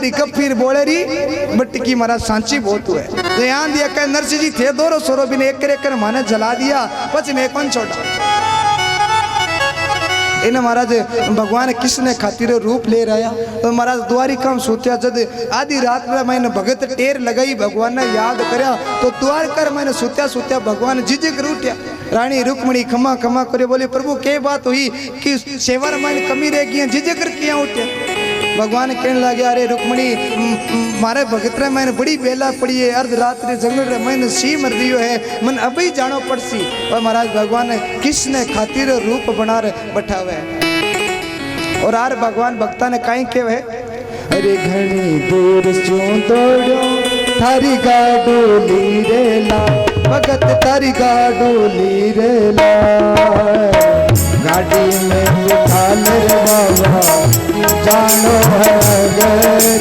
तारी फिर बोले री बटकी महाराज सांची बहुत हुए ध्यान दिया कह नरसिंह जी थे दो सोरो भी ने एक माने जला दिया पच में कौन छोड़ा इन महाराज भगवान किसने खातिर रूप ले रहा तो महाराज द्वारिका में सोचा जब आधी रात में मैंने भगत टेर लगाई भगवान ने याद करया तो द्वारका मैंने सोत्या सोत्या भगवान जिजक रूठया रानी रुक्मणी खमा खमा करे बोले प्रभु के बात हुई कि सेवा मैंने कमी रह गई जिजक किया उठे भगवान कहने लगे अरे रुक्मणी मारे भगत रे मैंने बड़ी बेला पड़ी है अर्धरात्रि जंगल रे मैंने सी मर दियो है मन अभी जानो पड़सी और महाराज भगवान ने किसने खातिर रूप बना रे बैठावे और आर भगवान भक्ता ने कहीं केवे अरे घणी दूर चूं दौड़ो थारी गाडोली रेला भगत तारी गाडोली रेला गाड़ी में बिठा ले बाबा जानो नगर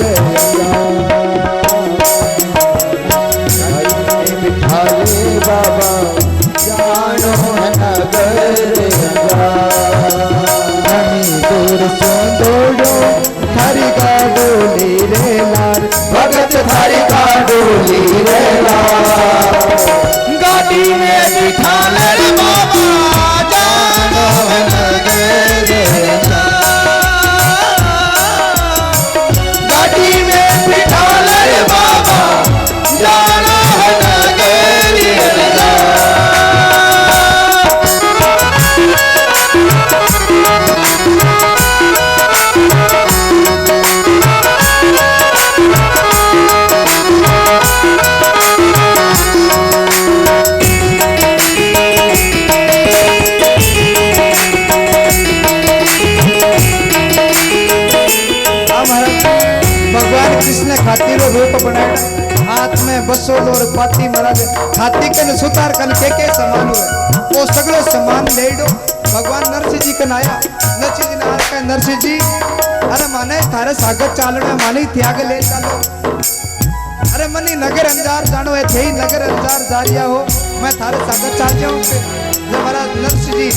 गाड़ी में बिठा ले बाबा जानो नगर घनी दूर से दौड़ो थारी गाडोली रे लाल भगत थारी गाडोली रे लाल गाड़ी में बिठा ले बाबा खातिर रूप बनाया हाथ में बसोल और पाती महाराज हाथी के सुतार कन के समान हुए वो सगलो समान ले दो भगवान नरसिंह जी कन आया नरसिंह जी ने आर का नरसिंह जी अरे माने थारे सागर चालने मानी त्याग ले चलो अरे मनी नगर अंजार जानो है थे नगर अंजार जारिया हो मैं थारे सागर चाल जाऊं जब महाराज नरसिंह जी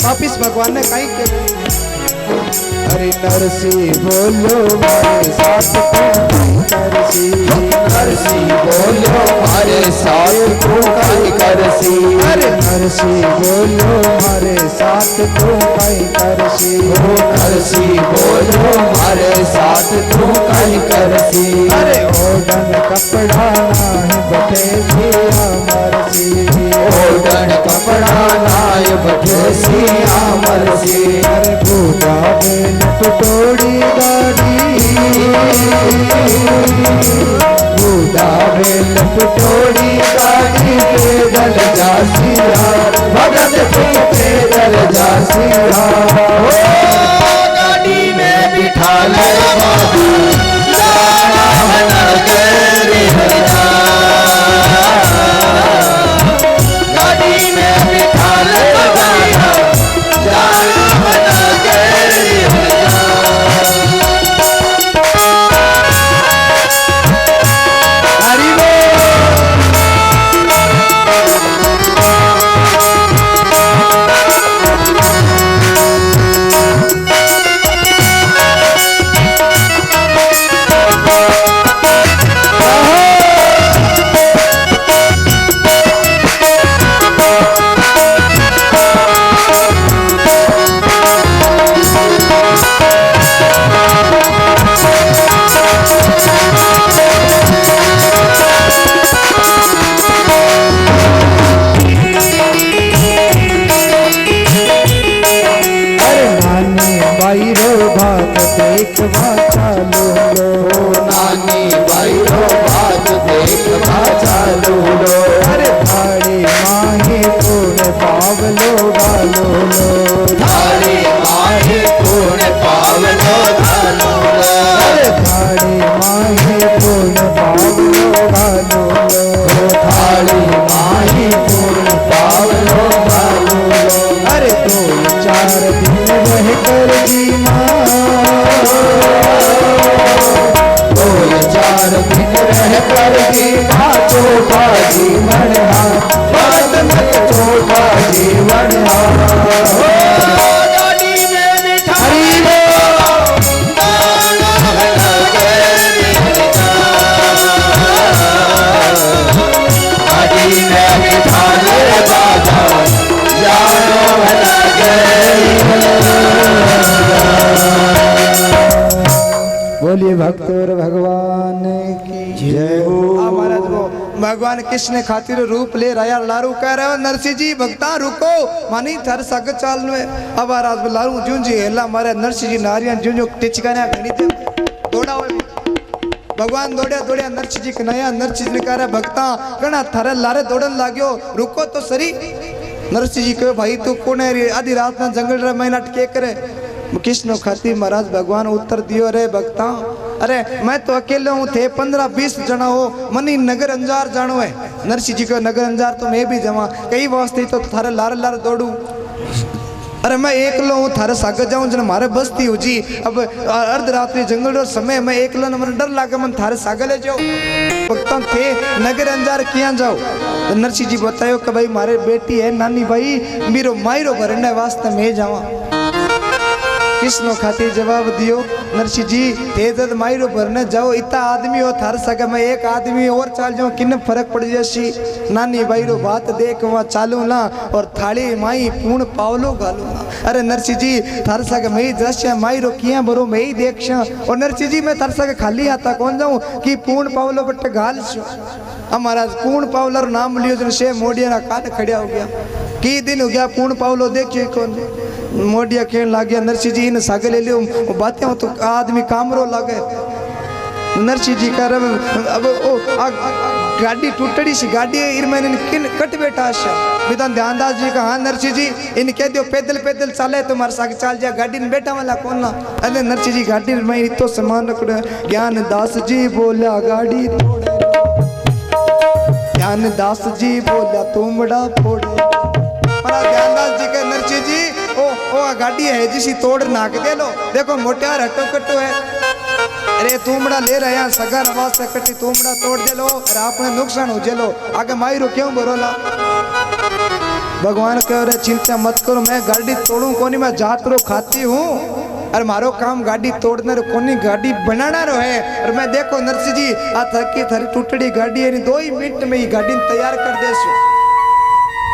वापिस भगवान ने कहीं के अरे नरसिंह बोलो हमारे साथ नरसिंह बोलो हमारे साथ तू कहीं करसी अरे नरसिंह बोलो हमारे साथ तू कहीं करसी हो नरसिंह बोलो हमारे साथ तू कहीं करसी अरे ओढ़न कपड़ा नाही बठेसी अमरसी ओढ़न कपड़ा नाही बठेसी अमरसी अरे भूता बेल टोड़ी गाड़ी भूता बेल टोड़ी गाड़ी पैदल जासिया भगत पैदल जासिया गाड़ी में बिठा ले गाड़ी में बिठा ले जीवन बोलिए भक्त और भगवान की जय हो। महाराज वो भगवान किसने खातिर रूप ले रहा लारू कह रहे हो नरसिंह जी भक्ता रुको मानी थर सग चाल में अब महाराज लारू जूंजी हेला मारे नरसिंह जी नारियन जूंजो टिचकाने घणी थे दौड़ा भगवान दौड़िया दौड़िया नरसिंह जी कन्हैया नरसिंह जी ने कह भक्ता कणा थारे लारे दौड़न लाग्यो रुको तो सरी। नरसिंह जी कहो भाई तू कौन है आधी रात में जंगल रे मैं नाटके करे किसनो खाती महाराज भगवान उत्तर दियो रे भक्ता अरे मैं तो अकेले हूँ थे 15-20 जना हो मनी नगर अंजार जानो है। नरसिंह जी को नगर अंजार तो मैं भी जमा कई वास्ते तो थारे लार लार दौड़ू अरे मैं एकलो हूँ थारे सागर जाऊँ जन मारे बस्ती हो जी अब अर्धरात्रि जंगल रो समय मैं एकला मन डर लागे मन थारे सागर ले जाओ भक्ता थे नगर अंजार किया जाओ। नरसिंह जी बतायो कि भाई मारे बेटी है नानी भाई मेरो मायरो भरने वास्ते मैं जावा किसनो खातिर जवाब दियो नरसिंह जी तेजद मायरो भरने जाओ इतना आदमी हो थार सके मैं एक आदमी और चाल जाऊं किन फर्क पड़ जासी नानी भाईरो बात देख वहाँ चालू ना और थाली माई पूर्ण पावलो घालू ना। अरे नरसिंह जी थार सके मैं दृश्य मायरो किया भरो मैं ही देख और नरसिंह जी मैं थार सके खाली आता कौन जाऊं कि पूर्ण पावलो बट्टे घाल हमारा पूर्ण पावलर नाम लियो जन से मोडिया ना कान खड़िया हो गया की दिन हो गया पूर्ण पावलो देखिए कौन मोडिया खेल लाग गया नरसिंह जी ने सागे ले लियो बातें हो तो आदमी कामरो लागे। नरसिंह जी का अब ओ गाड़ी टूटड़ी सी गाड़ी इर मैंने किन कट बैठा आशा विधान ध्यानदास जी का हाँ नरसिंह जी इन कह दियो पैदल पैदल चले तो मारे सागे चाल जा गाड़ी में बैठा वाला कौन ना। अरे नरसिंह जी गाड़ी में इतो सामान रखो ज्ञान दास जी बोला गाड़ी तोड़े ज्ञान दास जी बोला तुमड़ा फोड़े ज्ञानदास जी के नरसिंह जी ओ गाड़ी है जिसी तोड़ नाक दे लो देखो मोटियार हटो कटो है अरे तुमड़ा ले रहे हैं सगा नवाज से कटी तुमड़ा तोड़ दे लो और आपने नुकसान हो जेलो आगे मायरो क्यों बरोला। भगवान कह रहे चिंता मत करो मैं गाड़ी तोड़ू कोनी मैं जातरो खाती हूँ और मारो काम गाड़ी तोड़ने रो कोनी गाड़ी बनाना रो है। और मैं देखो नरसिंह जी आ थकी थारी टूटड़ी गाड़ी है 2 ही मिनट में ही गाड़ी तैयार कर देसू।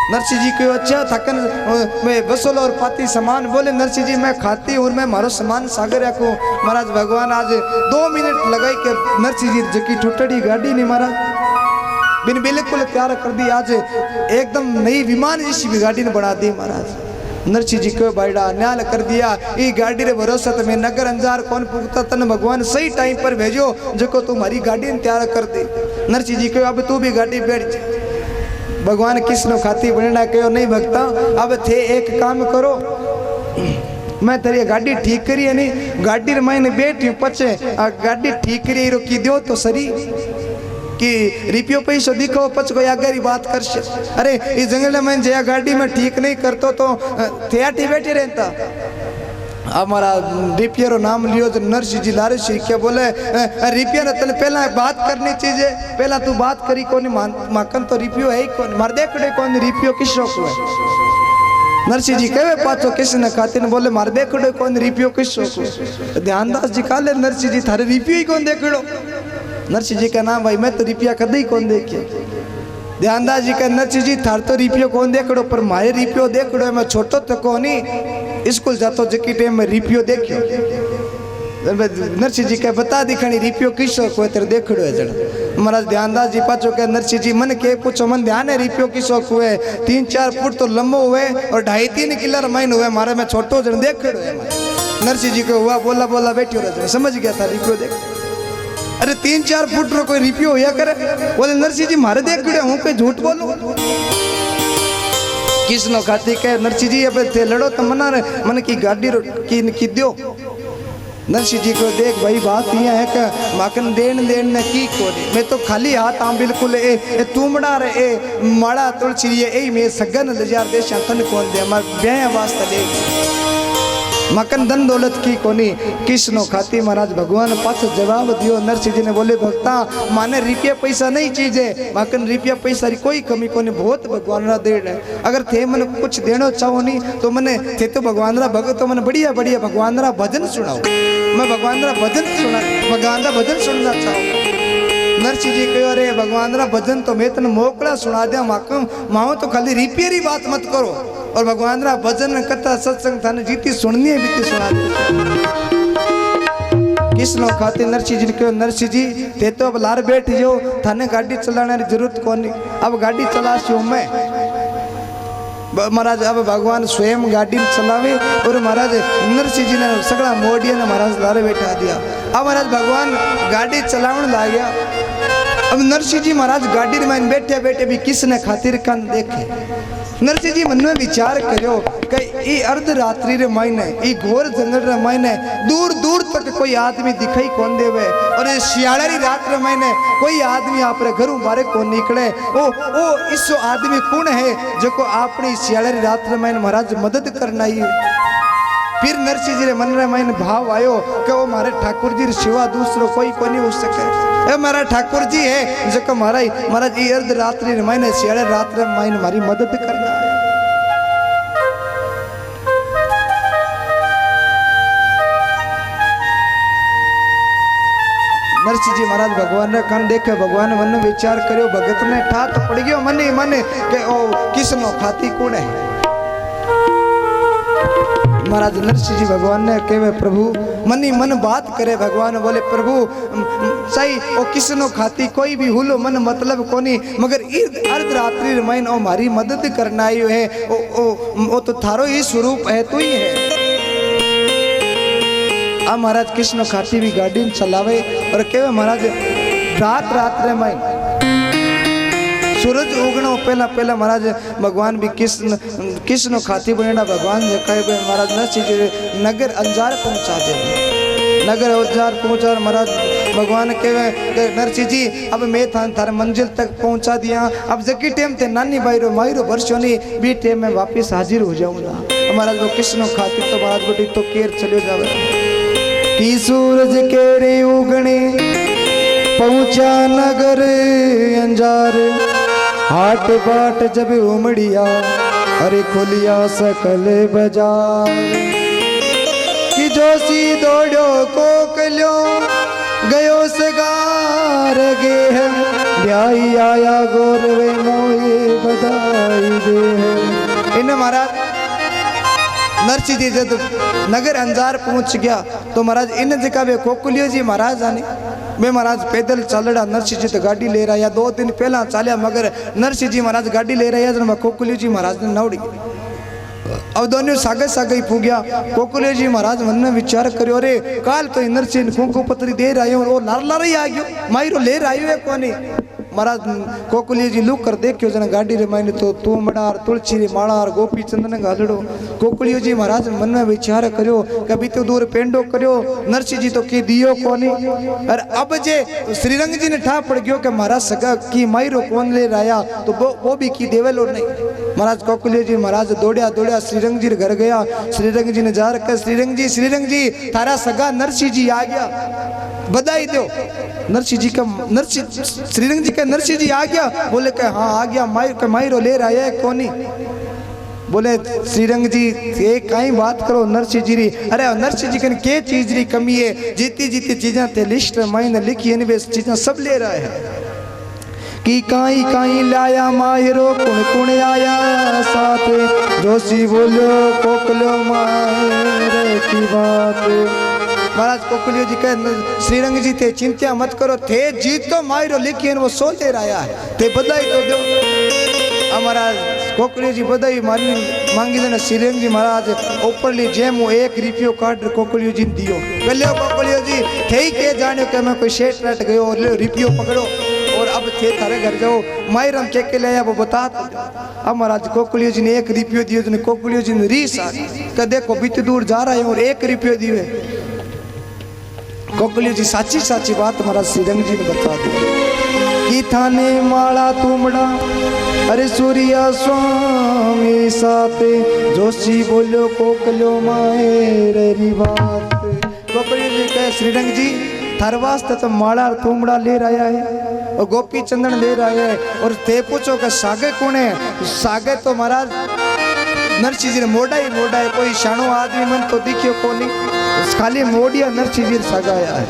नरसिंह जी को अच्छा थकन मैं बसोल और पाती सामान बोले नरसिंह जी मैं खाती हूँ मैं मारो सामान सागर रखूँ। महाराज भगवान आज 2 मिनट लगाई के नरसिंह जी जकी टूटड़ी गाड़ी नहीं महाराज बिन बिल्कुल तैयार कर दी आज एकदम नई विमान जैसी भी गाड़ी ने बना दी। महाराज नरसिंह जी को बाइडा न्याल कर दिया ये गाड़ी रे भरोसा तो मैं नगर अंजार कौन पुगता तन भगवान सही टाइम पर भेजो जो तुम्हारी गाड़ी ने तैयार कर दी। नरसिंह जी को अब तू भी गाड़ी बैठ जा भगवान किसनो खाती बनना कहो नहीं भक्ता अब थे एक काम करो मैं तेरी गाड़ी ठीक करी है नहीं गाड़ी मैंने बैठी पचे गाड़ी ठीक करी रोकी दो तो सरी कि रिपियो पैसो दिखो पच को अगर बात कर अरे इस जंगल में जया गाड़ी में ठीक नहीं करतो तो थे बैठे रहता। हमारा रिपियर नाम लियो जो नरसिंह जी लारे सी क्या बोले रिपियर तने पहला बात करनी चाहिए पहला तू बात करी कौन माकन तो रिपियो है ही कौन मार देखड़े कौन रिपियो किसो को है। नरसिंह जी कहे पाछो किसने खाते ने बोले मार देखड़े कौन रिपियो किसो को ध्यानदास जी काले नरसिंह जी थारे रिपियो ही कौन देखड़ो। नरसिंह जी का नाम भाई मैं तो रिपिया कदे ही कौन देखे। ध्यानदास जी का नरसिंह जी थार तो रिपियो कौन देखड़ो पर मारे रिपियो देखड़ो मैं छोटो तो कोनी स्कूल जातो जकी टाइम में रिपियो देखियो नरसिंह जी के बता दिखणी रिपियो किसो को तेरे देखड़ो है जड़ा। महाराज ध्यानदास जी पाछो के नरसिंह जी मन के पूछो मन ध्यान है रिपियो किसो को है 3-4 फुट तो लंबो हुए और 2.5-3 किलर माइन हुए मारे में छोटो जन देखड़ो है। नरसिंह जी को हुआ बोला बोला बैठियो रह समझ गया था रिपियो देख अरे 3-4 फुट रो कोई रिपियो होया करे बोले नरसिंह जी मारे देखड़े हूं कोई झूठ बोलूं किसनो खाती के नरसिंह जी अब थे लड़ो तो मना मन की गाड़ी की दो। नरसिंह जी को देख भाई बात यह है कि माकन देन ने की कोने मैं तो खाली हाथ आम बिल्कुल ए तुमड़ा रे ए माड़ा तुलसी ए मैं सगन लजार देश तन कौन दे हमार ब्याह वास्ते दे मकन धन दौलत की कोनी किसनो खाती। महाराज भगवान पास जवाब दियो नरसिंह जी ने बोले भक्ता माने रुपया पैसा नहीं चीजे मकन रुपया पैसा री कोई कमी कोनी बहुत भगवान रा देन है अगर थे मन कुछ देनो चाहो नहीं तो मने थे तो भगवान रा भगत तो मन बढ़िया बढ़िया भगवान रा भजन सुनाओ मैं भगवान रा भजन सुनना चाहूँ। नरसिंह जी कहो अरे भगवान रा भजन तो मैं तने मोकला सुना दिया माकम माओ तो खाली रुपये री बात मत करो और भगवान रा भजन कथा सत्संग थाने जीती सुननी है बीती सुना दे किसनो खातिर नरसिंह जी ने कहो नरसिंह जी ते तो अब लार बैठ जो थाने गाड़ी चलाने की जरूरत कोनी अब गाड़ी चला छो मैं महाराज अब भगवान स्वयं गाड़ी चलावे और महाराज नरसिंह जी ने सगड़ा मोड़िया ने महाराज लारे बैठा दिया। अब महाराज भगवान गाड़ी चलावन ला गया। अब नरसिंह जी महाराज गाड़ी में बैठे बैठे भी किसने खातिर कान देखे नरसिंह जी मन में विचार करो कि ई अर्धरात्रि रे मायने ई घोर जंगल रे मायने दूर दूर तक कोई आदमी दिखाई कौन देवे और शियाळारी रात रे मायने कोई आदमी आपरे घरों बारे कौन निकले ओ इस आदमी कौन है जो को आपनी शियाळारी रात रे मायने महाराज मदद करना ही। फिर नरसिंह जी रे मन रे मायने भाव आयो कि वो मारे ठाकुर जी रे सिवा दूसरो कोई कोनी हो सके ए मारा ठाकुर जी है जो को महाराज ई अर्धरात्रि रे मायने शियाळारी रात रे मायने मारी मदद करना है। नरसिंह जी महाराज भगवान ने कान देखे भगवान मन में विचार करो भगत ने ठात पड़ गयो मने मने के ओ किसनो खाती कौन है। महाराज नरसिंह जी भगवान ने कहे प्रभु मनी मन बात करे भगवान बोले प्रभु सही ओ किसनो खाती कोई भी हुलो मन मतलब कोनी मगर अर्धरात्रि मैन ओ मारी मदद करना आयो है ओ तो थारो ही स्वरूप है तू ही है। अब महाराज कृष्ण खाती भी गाड़ी चलावे और कहे महाराज रात रे माइन सूरज उगनो पहला पहला महाराज भगवान भी कृष्ण खाती बनेना भगवान जो कहे महाराज नरसिंह जी नगर अंजार पहुंचा दे नगर अंजार पहुंचा महाराज भगवान कहे नरसिंह जी अब मैं थारे मंजिल तक पहुंचा दिया अब जकी टाइम ते नानी भाईरो मायरो वर्षो नहीं बी टाइम में वापिस हाजिर हो जाऊंगा। महाराज वो कृष्ण खाती तो महाराज गोटी तो केर चलो जावे कि सूरज के रे उगने पहुंचा नगर अंजार हाट बाट जब उमड़िया अरे खोलिया सकल बाजार कि जोशी दौड़ो कोकलो गयो सगार गे है ब्याई आया गोरवे मोए बधाई दे है। इन महाराज नरसिंह जी जब नगर अंजार पहुंच गया तो महाराज इन जगह वे कोकुलियो जी महाराज आने मैं महाराज पैदल चल रहा नरसिंह जी तो गाड़ी ले रहा या 2 दिन पहला चालिया मगर नरसिंह जी महाराज गाड़ी ले रहा है कोकुलियो जी महाराज ने नौड़ी अब दोनों सागे सागे ही फूगया। कोकुलियो जी महाराज मन में विचार करो अरे काल तो नरसिंह कुंकु पत्री दे रहा है और वो लार लार ही आ गयो मायरो ले रहा है कोनी। महाराज कोकुलियो जी लुक कर देखियो जना गाड़ी रे मायने तो तू मड़ार तुलसी री माला और गोपी चंदन गालड़ो। कोकुलियो जी महाराज मन में विचार करो कभी तो दूर पेंडो करो नरसिंह जी तो की दियो कोनी और अब जे श्रीरंग जी ने ठा पड़ गयो कि महाराज सगा की मायरो कौन ले राया तो वो भी की देवेलो नहीं। महाराज कोकुलियो जी महाराज दौड़िया दौड़िया श्रीरंग जी घर गया। श्रीरंग जी ने जा रखा श्रीरंग जी थारा सगा नरसिंह जी आ गया बधाई दो। नरसिंह जी का श्रीरंग जी का नरसिंह जी आ गया बोले कि हाँ आ गया मायरो ले रहा है कोनी। बोले श्रीरंग जी एक कहीं बात करो नरसिंह जी री अरे नरसिंह जी के चीज री कमी है जीती जीती चीजें ते लिस्ट मायने लिखी है वे चीजें सब ले रहा है कि काई काई लाया मायरो कुण कुण आया साथ जोशी बोलो कोकलो मायरे की बात। महाराज कोकुलियो जी कहे श्रीरंग जी थे चिंता मत करो थे जीत तो मायरो लिखी वो सो दे रहा है थे बधाई तो दो। हमारा कोकुलियो जी बधाई मांगी देना श्रीरंग जी महाराज ऊपरली जेम 1 रुपयो काट कोकुलियो जी दियो पहले कोकुलियो जी थे ही के जाने कि मैं कोई शेट रट गयो और रुपयो पकड़ो और अब थे थारे घर जाओ मायरम के ले आया वो बता। अब महाराज कोकुलियो जी ने 1 रुपयो दियो तो कोकुलियो जी ने रीस आ कि देखो बीते दूर जा रहा है और 1 रुपयो दिए। कोकुलियो जी साची साची बात महाराज श्रीरंग जी ने बता दी कि थाने माला तुमड़ा अरे सूर्या स्वामी साथे जोशी बोलो कोकलो मायरे बात। कोकुलियो जी कहे श्रीरंग जी थारे वास्ते तो माला तुमड़ा ले रहा है और गोपी चंदन ले रहा है और ते पूछो कि सागे कौन है सागे तो महाराज नरसिंह जी ने मोड़ा है कोई शानो आदमी मन तो दिखियो कोनी खाली मोड़िया नरसिंह जी सगाया है।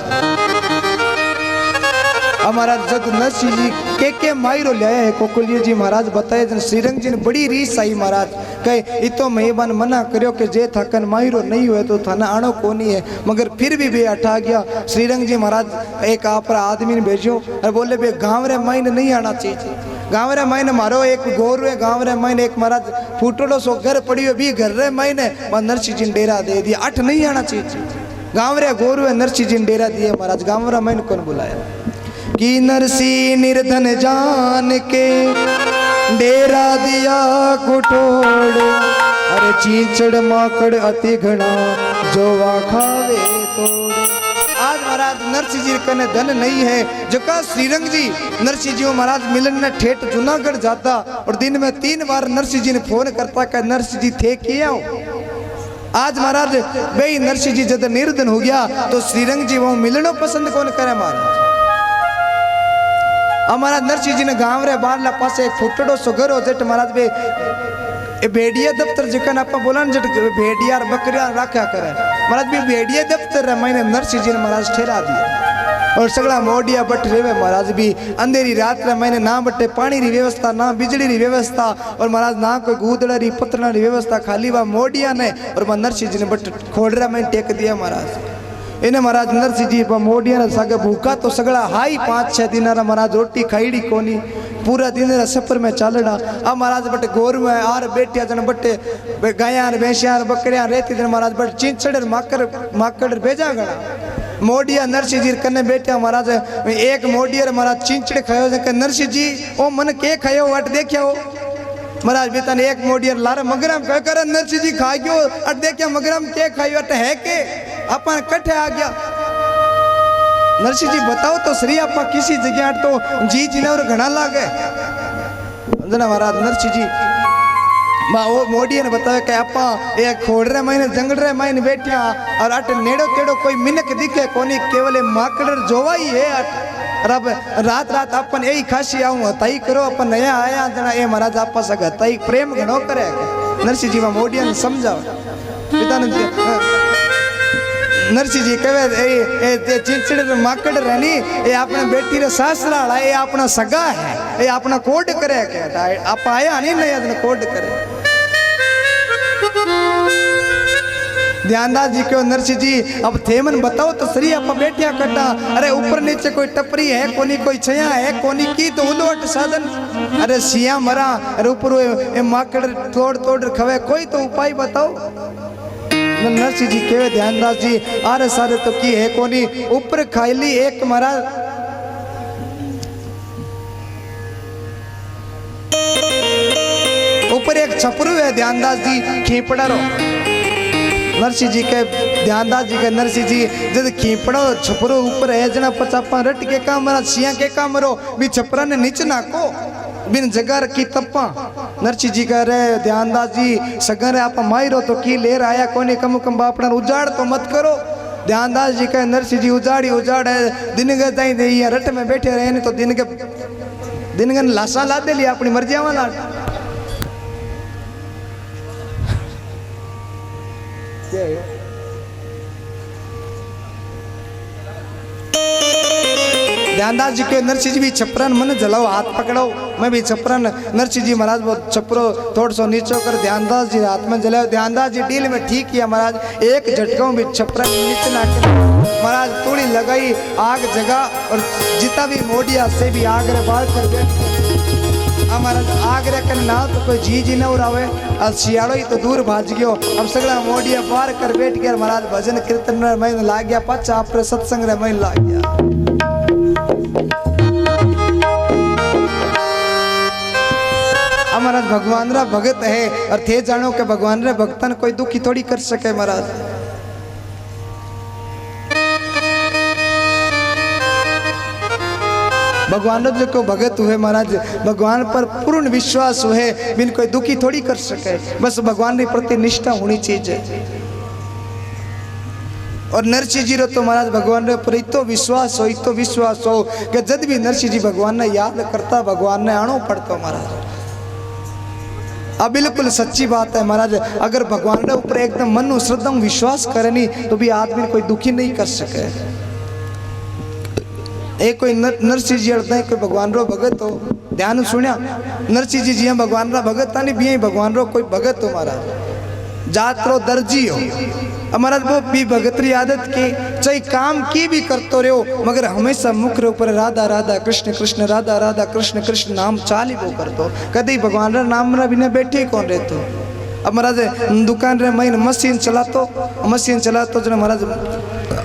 हमारा जब नरसिंह जी के मायरो लिया है कोकुलियो जी महाराज बताए श्रीरंग जी ने बड़ी रीस आई महाराज कहे इतो मेहमान मना करो कि जे थकन माहिरो नहीं हुए तो थाना आनो कोनी है, मगर फिर भी बे अठा गया। श्रीरंग जी महाराज एक आप आदमी ने भेजो और बोले बे गाँव रे माइन नहीं आना चाहिए। गाँव रे माइन मारो एक गोरू है, गाँव रे माइन एक महाराज फूटड़ो सो घर पड़ी भी घर रे माइन नरसिंह जी ने डेरा दे दिया, अठ नहीं आना चाहिए। गाँव रे गोरू है नरसिंह जी ने डेरा दिया महाराज। गाँव रे माइन कौन बुलाया कि नरसिंह निर्धन जान के डेरा दिया कुटोड़, अरे चीचड़ माकड़ अति घना जोवा खावे तोड़। आज महाराज नरसिंह जी कने धन नहीं है, जो का श्रीरंग जी नरसिंह जी महाराज मिलन ने ठेठ जूनागढ़ जाता और दिन में 3 बार नरसिंह जी ने फोन करता कि नरसिंह जी थे किया हो। आज महाराज भाई नरसिंह जी जब निर्धन हो गया तो श्रीरंग जी वो मिलनो पसंद कौन करे महाराज। हमारा नरसिंह जी ने गाँव रे बारला पास एक फुटड़ो सो घर हो जट महाराज बे भेड़िया दफ्तर जिकन आप बोला जट भेड़िया बकरिया रखा करे महाराज भी भेड़िया दफ्तर है मैंने नरसिंह जी ने महाराज ठहरा दिया। और सगड़ा मोडिया बट रेवे महाराज भी अंधेरी रात रे मैंने ना बटे पानी री व्यवस्था ना बिजली री व्यवस्था और महाराज ना कोई गूदड़ा री पत्रा री व्यवस्था, खाली वह मोडिया ने और नरसिंह जी ने बट खोड़रा मैंने टेक दिया महाराज। इन्हें महाराज नरसिंह जी मोडिया ने सागे भूखा तो सगड़ा हाई 5-6 दिन महाराज रोटी खाईड़ी कोनी, पूरा दिन सफर में चलना। अब महाराज बटे गोर में आर बेटिया जन बटे गाया भैंसिया बकरिया रहती दिन महाराज बट चिंचड़ माकड़ भेजा गड़ा। मोडिया नरसिंह जी कने बेटिया महाराज एक मोडिया महाराज चिंचड़ खायो नरसिंह जी ओ मन के खायो अट देखिया हो महाराज बेटा ने एक मोडियर लारे मगरम कह कर नरसिंह जी खा गयो अट देखिया मगरम के खायो अट है के अपन कट्ठे आ गया। नरसिंह जी बताओ तो सही आप किसी जगह तो जी जी ने घना लागे जना महाराज नरसिंह जी वो मोडिया ने बताया कि आप एक खोड़ रे महीने जंगल रे महीने बैठिया और अट नेड़ो तेड़ो कोई मिनक दिखे कोनी केवल माकड़ जोवा ही है अट रब रात रात अपन यही खासी आऊँ हताई करो अपन नया आया जना ए महाराज आप सग हताई प्रेम घणो करे। नरसिंह जी मोडिया ने समझाओ पिता ने नरसिंह जी कहे चिंचड़ माकड़ रहनी ये अपने बेटी रे सासरा वाला ये अपना सगा है ये अपना कोड करे कहता आप आया नहीं नया कोड करे। ध्यानदास जी क्यों नरसिंह जी अब थे मन बताओ तो सही आप बैठिया कटा अरे ऊपर नीचे कोई टपरी है कोनी कोई छया है कोनी की तो उलोट साधन अरे सिया मरा अरे ऊपर माकड़ तोड़ तोड़ खवे कोई तो उपाय बताओ। नरसिंह जी कहे ध्यानदास जी आरे सारे तो की है कोनी ऊपर खाईली एक महाराज ऊपर एक छपरू है ध्यानदास जी खीपड़ा रो। नरसिंह जी के ध्यानदास जी के नरसिंह जी जब खीपड़ो छपरो ऊपर है जना पचापा रट के काम मरा सिया के काम रो भी छपरा ने नीचे नाको बिन जगह रखी तप्पा। नरसिंह जी कह रहे ध्यानदास जी सगर आप मायरो तो की लेर आया कोनी कम कम बापड़ा उजाड़ तो मत करो। ध्यानदास जी कहे नरसिंह जी उजाड़ी उजाड़ है दिन के ताई रट में बैठे रहे तो दिन के लाशा ला दे लिया अपनी मर्जिया वाला। ध्यानदास जी के नरसिंह जी भी छपरन मन जलाओ हाथ पकड़ो मैं भी छपरन नरसिंह जी महाराज वो छपरो थोड़ा सा नीचे कर ध्यानदास जी हाथ में जलाओ। ध्यानदास जी डील में ठीक किया महाराज एक झटका भी छपरन नीचे नाके महाराज तूड़ी लगाई आग जगा और जितना भी मोडिया से भी आग रे बाल कर बैठ महाराज आग रे कर ना तो कोई जी न उड़ावे और सियाड़ो ही तो दूर भाज गयो। अब सगला मोडिया पार कर बैठ गया महाराज भजन कीर्तन में लाग गया पचा आप सत्संग रे में लाग गया। महाराज भगवान रा भगत है और थे जानो के भगवान रे भक्तन कोई दुखी थोड़ी कर सके महाराज। भगवान जो को भगत हुए महाराज भगवान पर पूर्ण विश्वास हुए बिन कोई दुखी थोड़ी कर सके बस भगवान के प्रति निष्ठा होनी चाहिए। और नरसिंह जी रो तो महाराज भगवान रे पर इतो विश्वास हो कि जब भी नरसिंह जी भगवान ने याद करता भगवान ने आनो पड़ता महाराज। अब बिल्कुल सच्ची बात है महाराज अगर भगवान के ऊपर एकदम मन श्रद्धा विश्वास करे नहीं तो भी आदमी कोई दुखी नहीं कर सके। एक कोई नरसिंह जी अड़ता कोई भगवान रो भगत हो ध्यान सुनिया नरसिंह जी जिया भगवान रा भगत था नहीं बिया भगवान रो कोई भगत हो महाराज जात रो दर्जी हो हमारा वो भी भगतरी आदत के चाहे काम की भी करते रहो मगर हमेशा मुख रे ऊपर राधा राधा कृष्ण कृष्ण राधा राधा कृष्ण कृष्ण नाम चाल ही वो करतो कभी भगवान रा नाम रा बिना बैठे ही कौन रहतो। अब महाराज दुकान रे मैं मशीन चलातो जो महाराज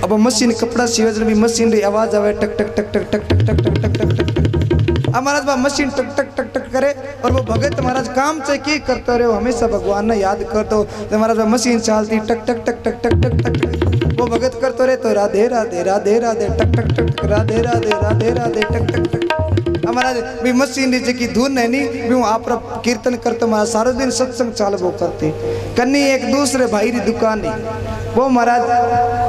अब मशीन कपड़ा सीवे जो भी मशीन री आवाज आवे टक टक टक टक टक टक टक टक टक टक टक अब महाराज मशीन टक टक टक टक करे और वो भगत महाराज काम से की करते रहे हमेशा भगवान ने याद करतो तो महाराज मशीन चलती टक टक टक टक टक टक टक वो भगत करते रहे तो राधे राधे राधे राधे टक टक टक राधे राधे राधे राधे टक टक टक महाराज भी मशीन जी धुन है नहीं भी आप कीर्तन करते महाराज सारा दिन सत्संग चाल वो करते कन्नी एक दूसरे भाई री दुकान है वो महाराज